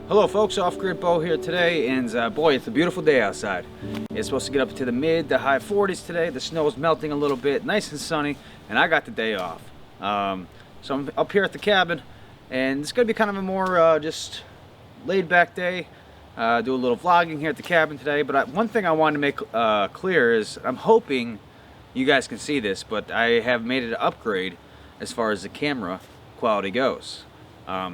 Hello folks, Off-Grid Bo here today, and boy, it's a beautiful day outside. It's supposed to get up to the mid to high 40s today. The snow is melting a little bit, nice and sunny, and I got the day off. So I'm up here at the cabin, and it's going to be kind of a more just laid-back day. Do a little vlogging here at the cabin today, but one thing I wanted to make clear is I'm hoping you guys can see this, but I have made it an upgrade as far as the camera quality goes. I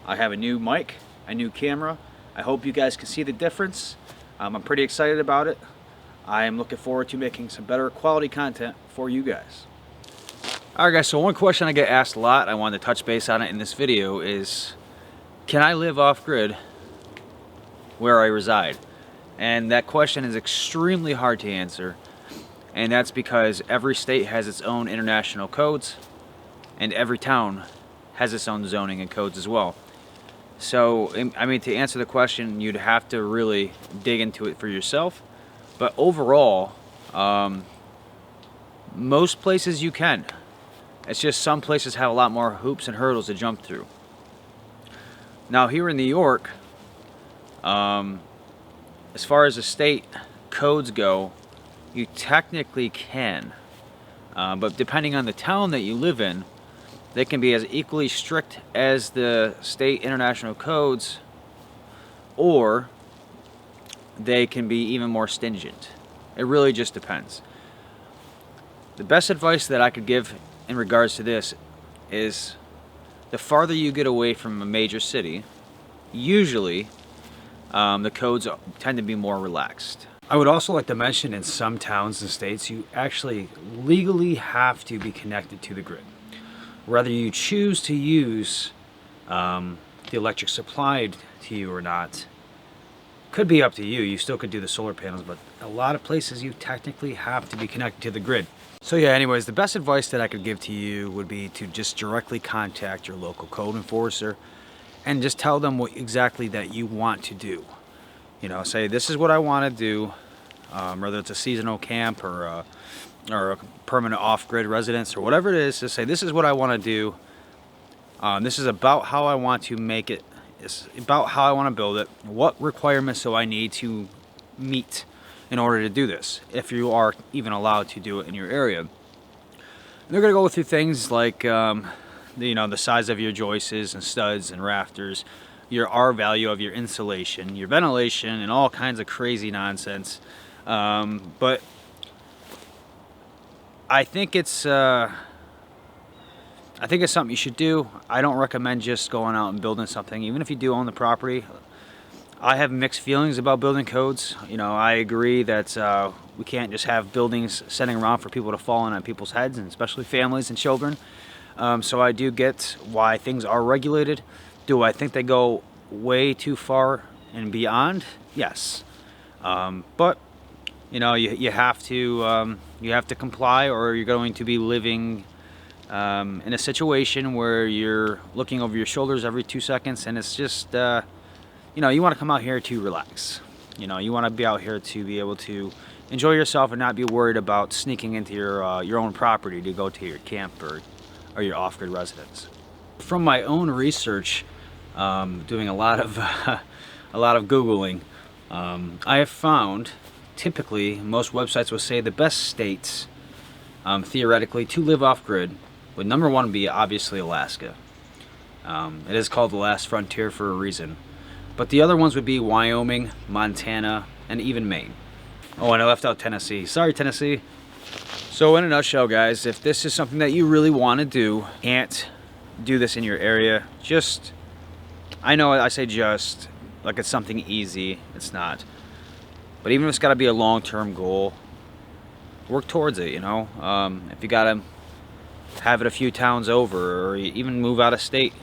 have a new mic, a new camera. I hope you guys can see the difference. I'm pretty excited about it. I am looking forward to making some better quality content for you guys. Alright guys, so one question I get asked a lot, I wanted to touch base on it in this video, is can I live off-grid where I reside? And that question is extremely hard to answer, and that's because every state has its own international codes, and every town has its own zoning and codes as well. So, I mean, to answer the question, you'd have to really dig into it for yourself. But overall, most places you can. It's just some places have a lot more hoops and hurdles to jump through. Now, here in New York, as far as the state codes go, you technically can. But depending on the town that you live in, they can be as equally strict as the state international codes, or they can be even more stringent. It really just depends. The best advice that I could give in regards to this is the farther you get away from a major city, usually the codes tend to be more relaxed. I would also like to mention in some towns and states you actually legally have to be connected to the grid. Whether you choose to use the electric supplied to you or not could be up to you. You still could do the solar panels, but a lot of places you technically have to be connected to the grid. So yeah, anyways, the best advice that I could give to you would be to just directly contact your local code enforcer and just tell them what exactly that you want to do. You know, say this is what I want to do, whether it's a seasonal camp or a permanent off-grid residence or whatever it is. Just say this is what I want to do. This is about how I want to make it. It's about how I want to build it. What requirements do I need to meet in order to do this, if you are even allowed to do it in your area. And they're going to go through things like the size of your joists and studs and rafters, your R value of your insulation, your ventilation, and all kinds of crazy nonsense. But I think it's something you should do. I don't recommend just going out and building something, even if you do own the property. I have mixed feelings about building codes. You know, I agree that we can't just have buildings sitting around for people to fall in on people's heads, and especially families and children. So I do get why things are regulated. Do I think they go way too far and beyond? Yes. But you know, you have to comply, or you're going to be living in a situation where you're looking over your shoulders every 2 seconds, and it's just, you know, you want to come out here to relax. You know, you want to be out here to be able to enjoy yourself and not be worried about sneaking into your own property to go to your camp or your off-grid residence. From my own research, doing a lot of Googling, I have found typically most websites will say the best states theoretically to live off-grid would number one be obviously Alaska. It is called the last frontier for a reason. But the other ones would be Wyoming, Montana, and even Maine. Oh, and I left out Tennessee. Sorry, Tennessee. So in a nutshell, guys, if this is something that you really want to do, can't do this in your area, just, I know I say just, like it's something easy. It's not. But even if it's got to be a long-term goal, work towards it, you know. If you got to have it a few towns over, or even move out of state,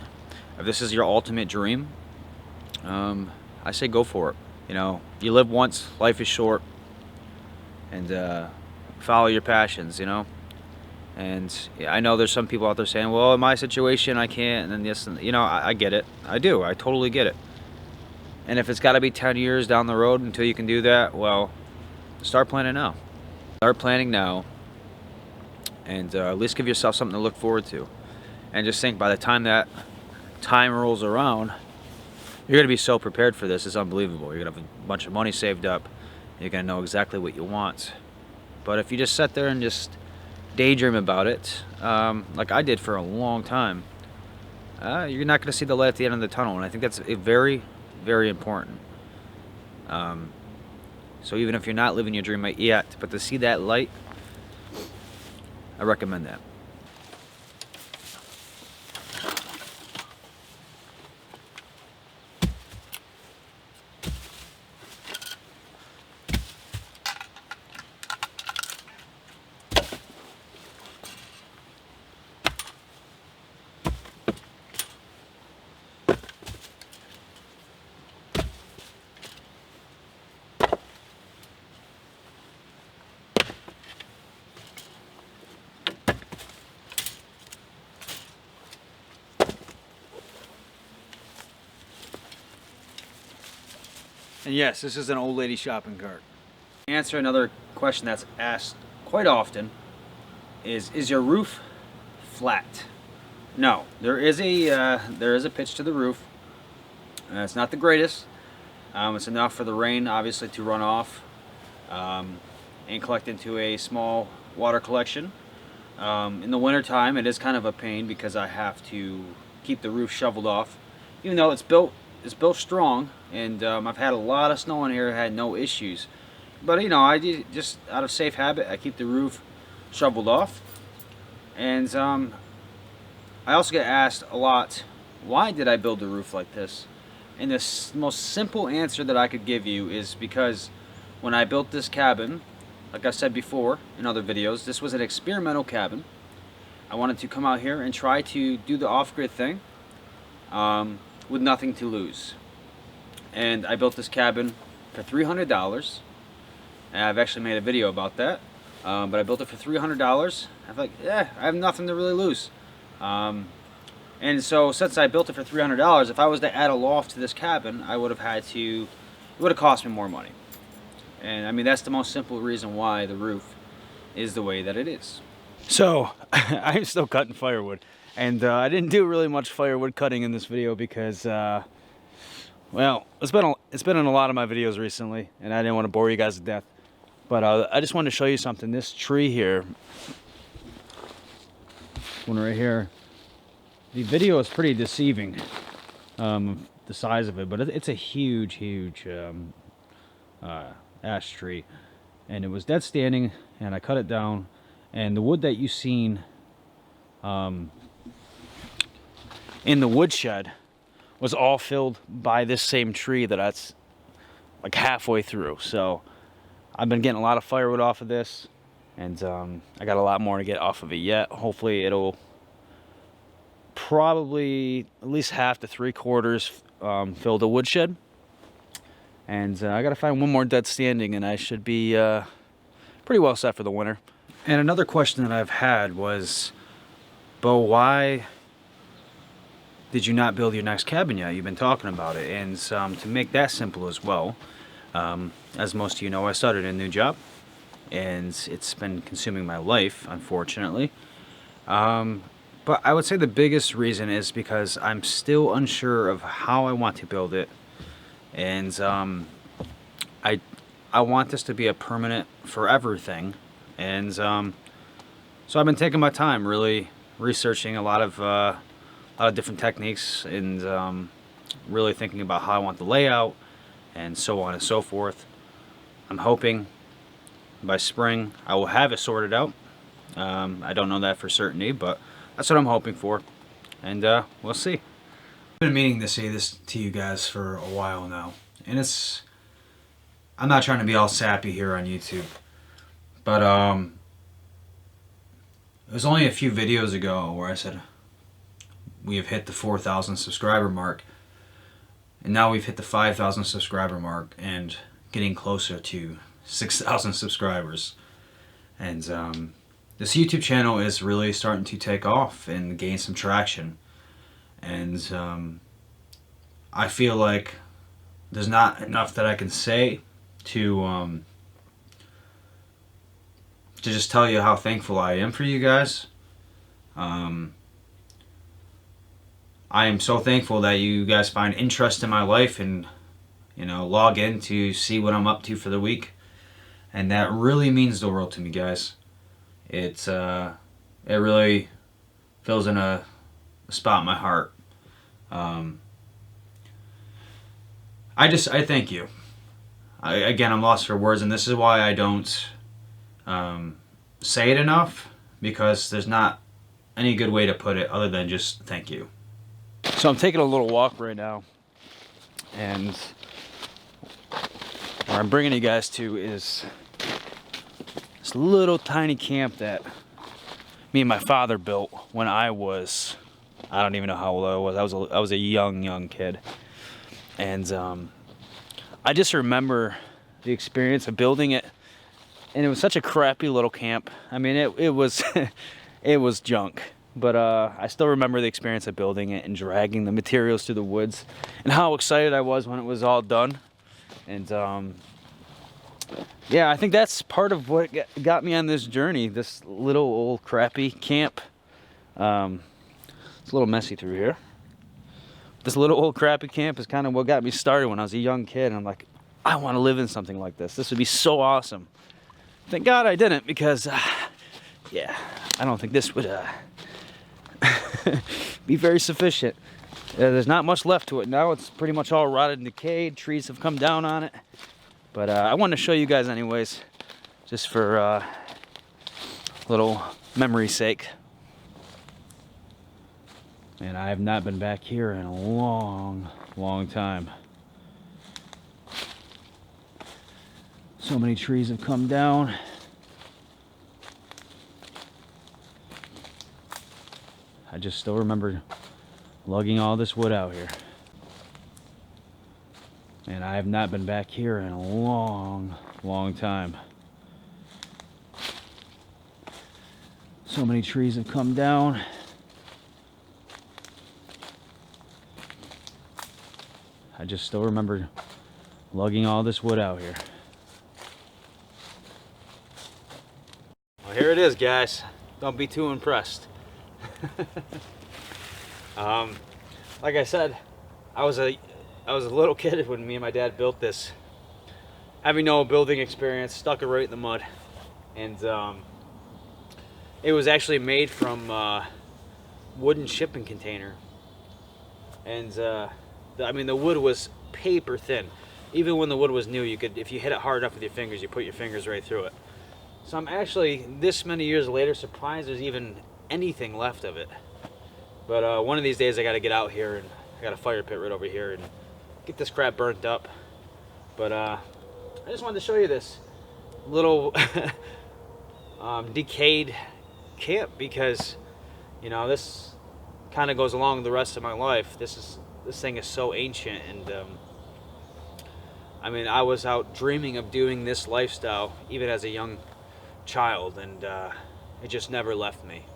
if this is your ultimate dream, I say go for it. You know, you live once, life is short, and follow your passions, you know. And yeah, I know there's some people out there saying, well, in my situation I can't, and then this, and you know, I get it. I do. I totally get it. And if it's got to be 10 years down the road until you can do that, well, start planning now. Start planning now, and at least give yourself something to look forward to. And just think, by the time that time rolls around, you're going to be so prepared for this. It's unbelievable. You're going to have a bunch of money saved up. You're going to know exactly what you want. But if you just sit there and just daydream about it, like I did for a long time, you're not going to see the light at the end of the tunnel. And I think that's a very, very important. So even if you're not living your dream yet, but to see that light, I recommend that. And yes, this is an old lady shopping cart. Answer another question that's asked quite often is your roof flat? No, there is a pitch to the roof. It's not the greatest. It's enough for the rain, obviously, to run off and collect into a small water collection. In the winter time, it is kind of a pain because I have to keep the roof shoveled off, even though it's built strong, and I've had a lot of snow in here, had no issues. But you know, I just out of safe habit, I keep the roof shoveled off. And I also get asked a lot, why did I build the roof like this? And the most simple answer that I could give you is because when I built this cabin, like I said before in other videos, this was an experimental cabin. I wanted to come out here and try to do the off-grid thing with nothing to lose. And I built this cabin for $300. And I've actually made a video about that. But I built it for $300. I was like, yeah, I have nothing to really lose. And so since I built it for $300, if I was to add a loft to this cabin, I would have had to, it would have cost me more money. And I mean, that's the most simple reason why the roof is the way that it is. So I'm still cutting firewood, and I didn't do really much firewood cutting in this video because well, it's been in a lot of my videos recently, and I didn't want to bore you guys to death. But I just wanted to show you something. This tree here, one right here, the video is pretty deceiving, the size of it, but it's a huge ash tree, and it was dead standing, and I cut it down, and the wood that you've seen in the woodshed was all filled by this same tree that's like halfway through. So I've been getting a lot of firewood off of this, and I got a lot more to get off of it yet. Hopefully it'll probably at least half to 3/4 fill the woodshed. And I gotta find one more dead standing, and I should be pretty well set for the winter. And another question that I've had was, but why did you not build your next cabin yet? You've been talking about it. And to make that simple as well, as most of you know, I started a new job, and it's been consuming my life, unfortunately. But I would say the biggest reason is because I'm still unsure of how I want to build it, and I want this to be a permanent, forever thing, and so I've been taking my time, really researching a lot of different techniques, and really thinking about how I want the layout, and so on and so forth. I'm hoping by spring I will have it sorted out. I don't know that for certainty, but that's what I'm hoping for, and we'll see. I've been meaning to say this to you guys for a while now, and I'm not trying to be all sappy here on YouTube, but it was only a few videos ago where I said we have hit the 4,000 subscriber mark, and now we've hit the 5,000 subscriber mark and getting closer to 6,000 subscribers. And this YouTube channel is really starting to take off and gain some traction, and I feel like there's not enough that I can say to just tell you how thankful I am for you guys. I am so thankful that you guys find interest in my life and, you know, log in to see what I'm up to for the week, and that really means the world to me, guys. It really fills in a spot in my heart. I thank you. Again, I'm lost for words, and this is why I don't say it enough, because there's not any good way to put it other than just thank you. So I'm taking a little walk right now, and where I'm bringing you guys to is this little tiny camp that me and my father built when I don't even know how old I was. I was a young kid, and I just remember the experience of building it, and it was such a crappy little camp. I mean, it was it was junk, but I still remember the experience of building it and dragging the materials through the woods, and how excited I was when it was all done. And yeah, I think that's part of what got me on this journey, this little old crappy camp. It's a little messy through here. This little old crappy camp is kind of what got me started when I was a young kid. And I'm like, I want to live in something like this. This would be so awesome. Thank God I didn't, because yeah, I don't think this would be very sufficient. There's not much left to it now. It's pretty much all rotted and decayed. Trees have come down on it. But I wanted to show you guys anyways, just for a little memory's sake. And I have not been back here in a long time. So many trees have come down. I just still remember lugging all this wood out here. And I have not been back here in a long time. So many trees have come down. I just still remember lugging all this wood out here. Well, here it is, guys. Don't be too impressed. Like I said, I was a little kid when me and my dad built this. Having no building experience, stuck it right in the mud. And it was actually made from wooden shipping container. And I mean, the wood was paper thin. Even when the wood was new, you could, if you hit it hard enough with your fingers, you put your fingers right through it. So I'm actually, this many years later, surprised there's even anything left of it. But one of these days I gotta get out here, and I got a fire pit right over here, and get this crap burnt up. But I just wanted to show you this little decayed camp, because, you know, this kind of goes along the rest of my life. This thing is so ancient, and I mean, I was out dreaming of doing this lifestyle even as a young child, and it just never left me.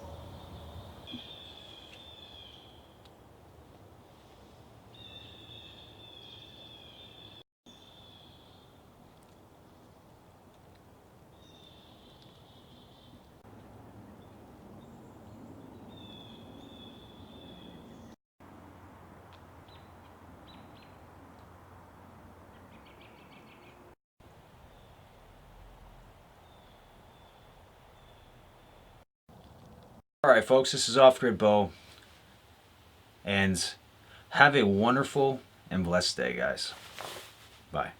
Alright folks, this is Off Grid Bo, and have a wonderful and blessed day, guys. Bye.